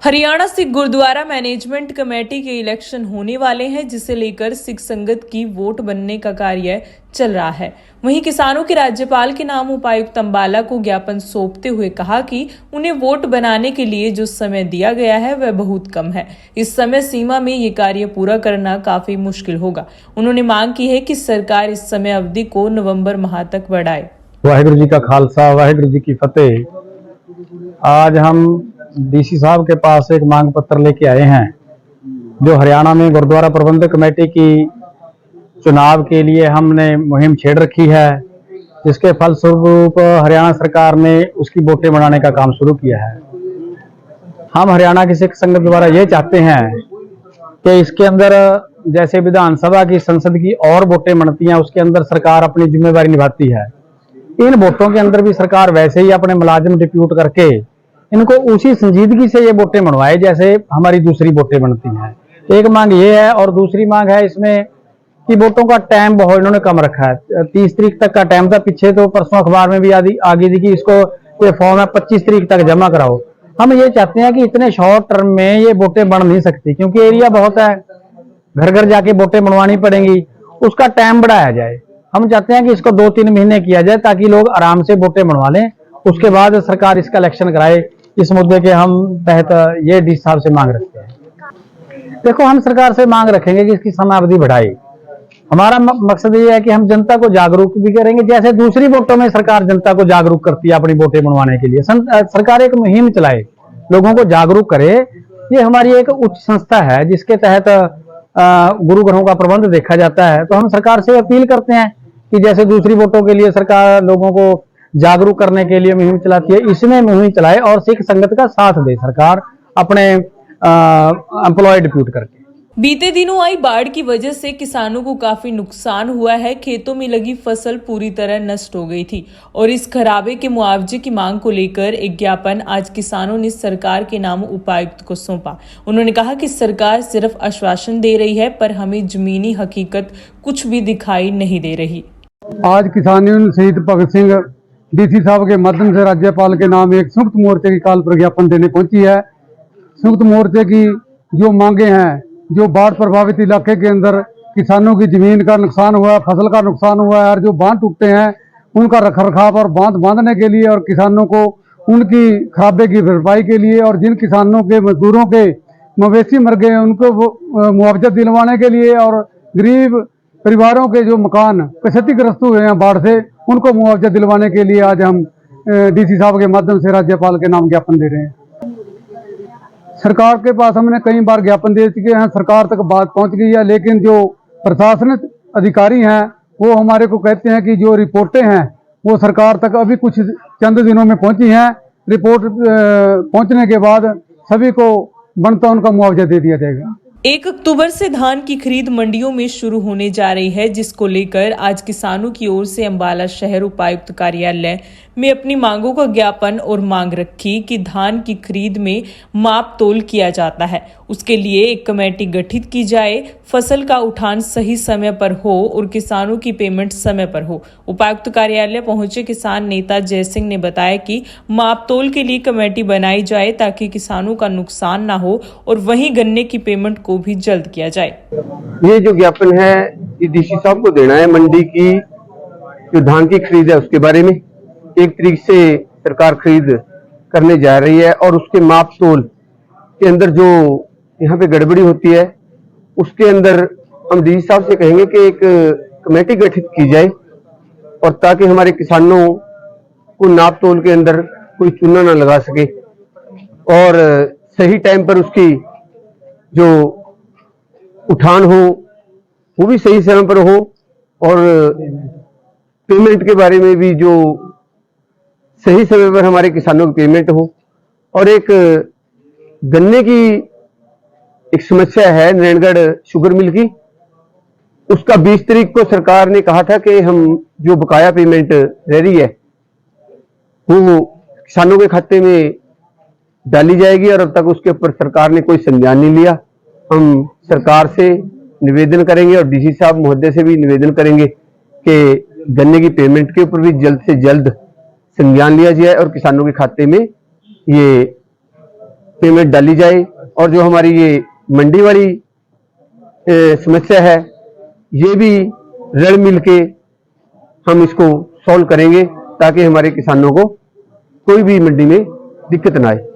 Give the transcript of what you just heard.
Haryana Sikh gurdwara management committee के election होने वाले हैं, जिसे लेकर सिख संगत की वोट बनने का कार्य चल रहा है। वहीं किसानों के राज्यपाल के नाम उपायुक्त अंबाला को ज्ञापन सौंपते हुए कहा कि उन्हें वोट बनाने के लिए जो समय दिया गया है वह बहुत कम है। इस समय सीमा में ये कार्य पूरा करना काफी मुश्किल होगा। उन्होंने मांग की है कि सरकार इस समय अवधि को नवंबर माह तक बढ़ाए। वाहिगुरु जी का खालसा, वाहिगुरु जी की फतेह। आज हम डीसी साहब के पास एक मांग पत्र लेके आए हैं, जो हरियाणा में गुरुद्वारा प्रबंधक कमेटी की चुनाव के लिए हमने मुहिम छेड़ रखी है, जिसके फलस्वरूप हरियाणा सरकार ने उसकी वोटें बढ़ाने का काम शुरू किया है। हम हरियाणा की सिख संगत द्वारा ये चाहते हैं कि इसके अंदर जैसे विधानसभा की, संसद की और वोटें बनती हैं, उसके अंदर सरकार अपनी जिम्मेवारी निभाती है। इन वोटों के अंदर भी सरकार वैसे ही अपने मुलाजिम डिप्यूट करके इनको उसी संजीदगी से ये वोटें बनवाए जैसे हमारी दूसरी वोटें बनती हैं। एक मांग ये है, और दूसरी मांग है इसमें कि वोटों का टाइम बहुत इन्होंने कम रखा है। 30 तारीख तक का टाइम था, पीछे तो परसों अखबार में भी आ गई थी कि इसको ये फॉर्म है 25 तारीख तक जमा कराओ। हम ये चाहते हैं कि इतने शॉर्ट टर्म में ये वोटें बन नहीं सकती, क्योंकि एरिया बहुत है, घर घर जाके वोटें बनवानी पड़ेंगी, उसका टाइम बढ़ाया जाए। हम चाहते हैं कि इसको 2-3 महीने किया जाए ताकि लोग आराम से वोटें बनवा लें, उसके बाद सरकार इसका इलेक्शन कराए। इस मुद्दे के हम तहत ये डी साहब से मांग रखते हैं। देखो, हम सरकार से मांग रखेंगे कि इसकी समयावधि बढ़ाए। हमारा मकसद ये है कि हम जनता को जागरूक भी करेंगे, जैसे दूसरी वोटों में सरकार जनता को जागरूक करती है अपनी वोटें बनवाने के लिए। सरकार एक मुहिम चलाए, लोगों को जागरूक करे। ये हमारी एक उच्च संस्था है जिसके तहत गुरु ग्रहों का प्रबंध देखा जाता है। तो हम सरकार से अपील करते हैं कि जैसे दूसरी वोटों के लिए सरकार लोगों को जागरूक करने के लिए मुहिम चलाती है, इसमें मुहिम चलाए और सिख संगत का साथ दे सरकार अपने एम्प्लॉय डिप्यूट करके। बीते दिनों आई बाढ़ की वजह से किसानों को काफी नुकसान हुआ है। खेतों में लगी फसल पूरी तरह नष्ट हो गई थी और इस खराबे के मुआवजे की मांग को लेकर एक ज्ञापन आज किसानों ने सरकार के नाम उपायुक्त को सौंपा। उन्होंने कहा कि सरकार सिर्फ आश्वासन दे रही है, पर हमें जमीनी हकीकत कुछ भी दिखाई नहीं दे रही। आज किसान यूनियन शहीद भगत सिंह डीसी साहब के माध्यम से राज्यपाल के नाम एक संयुक्त मोर्चे की काल प्रज्ञापन देने पहुंची है। संयुक्त मोर्चे की जो मांगे हैं, जो बाढ़ प्रभावित इलाके के अंदर किसानों की जमीन का नुकसान हुआ है, फसल का नुकसान हुआ है, और जो बांध टूटे हैं उनका रखरखाव और बांध बांधने के लिए, और किसानों को उनकी खराबे की भरपाई के लिए, और जिन किसानों के मजदूरों के मवेशी मर गए उनको मुआवजा दिलवाने के लिए, और गरीब परिवारों के जो मकान क्षतिग्रस्त हुए हैं बाढ़ से, उनको मुआवजा दिलवाने के लिए आज हम डीसी साहब के माध्यम से राज्यपाल के नाम ज्ञापन दे रहे हैं। सरकार के पास हमने कई बार ज्ञापन दे चुके हैं, सरकार तक बात पहुंच गई है, लेकिन जो प्रशासनिक अधिकारी हैं वो हमारे को कहते हैं कि जो रिपोर्टें हैं वो सरकार तक अभी कुछ चंद दिनों में पहुंची हैं। रिपोर्ट पहुंचने के बाद सभी को बनता उनका मुआवजा दे दिया जाएगा। 1 अक्टूबर से धान की खरीद मंडियों में शुरू होने जा रही है, जिसको लेकर आज किसानों की ओर से अंबाला शहर उपायुक्त कार्यालय में अपनी मांगों का ज्ञापन और मांग रखी कि धान की खरीद में माप तोल किया जाता है, उसके लिए एक कमेटी गठित की जाए, फसल का उठान सही समय पर हो और किसानों की पेमेंट समय पर हो। उपायुक्त कार्यालय पहुंचे किसान नेता जय सिंह ने बताया कि माप तोल के लिए कमेटी बनाई जाए ताकि किसानों का नुकसान ना हो, और वहीं गन्ने की पेमेंट को भी जल्द किया जाए। ये जो ज्ञापन है ये डीसी साहब को देना है। मंडी की जो धान की खरीद है उसके बारे में 1 तारीख से सरकार खरीद करने जा रही है, और उसके माप तोल के अंदर जो यहाँ पे गड़बड़ी होती है उसके अंदर हम डीसी साहब से कहेंगे कि एक कमेटी गठित की जाए, और ताकि हमारे किसानों को नाप तोल के अंदर कोई चूना ना लगा सके, और सही टाइम पर उसकी जो उठान हो वो भी सही समय पर हो, और पेमेंट के बारे में भी जो सही समय पर हमारे किसानों की पेमेंट हो। और एक गन्ने की एक समस्या है नारायणगढ़ शुगर मिल की, उसका 20 तारीख को सरकार ने कहा था कि हम जो बकाया पेमेंट रह रही है वो किसानों के खाते में डाली जाएगी, और अब तक उसके ऊपर सरकार ने कोई संज्ञान नहीं लिया। हम सरकार से निवेदन करेंगे और डीसी साहब महोदय से भी निवेदन करेंगे कि गन्ने की पेमेंट के ऊपर भी जल्द से जल्द संज्ञान लिया जाए और किसानों के खाते में ये पेमेंट डाली जाए और जो हमारी ये मंडी वाली समस्या है ये भी रल मिल के हम इसको सॉल्व करेंगे ताकि हमारे किसानों को कोई भी मंडी में दिक्कत ना आए।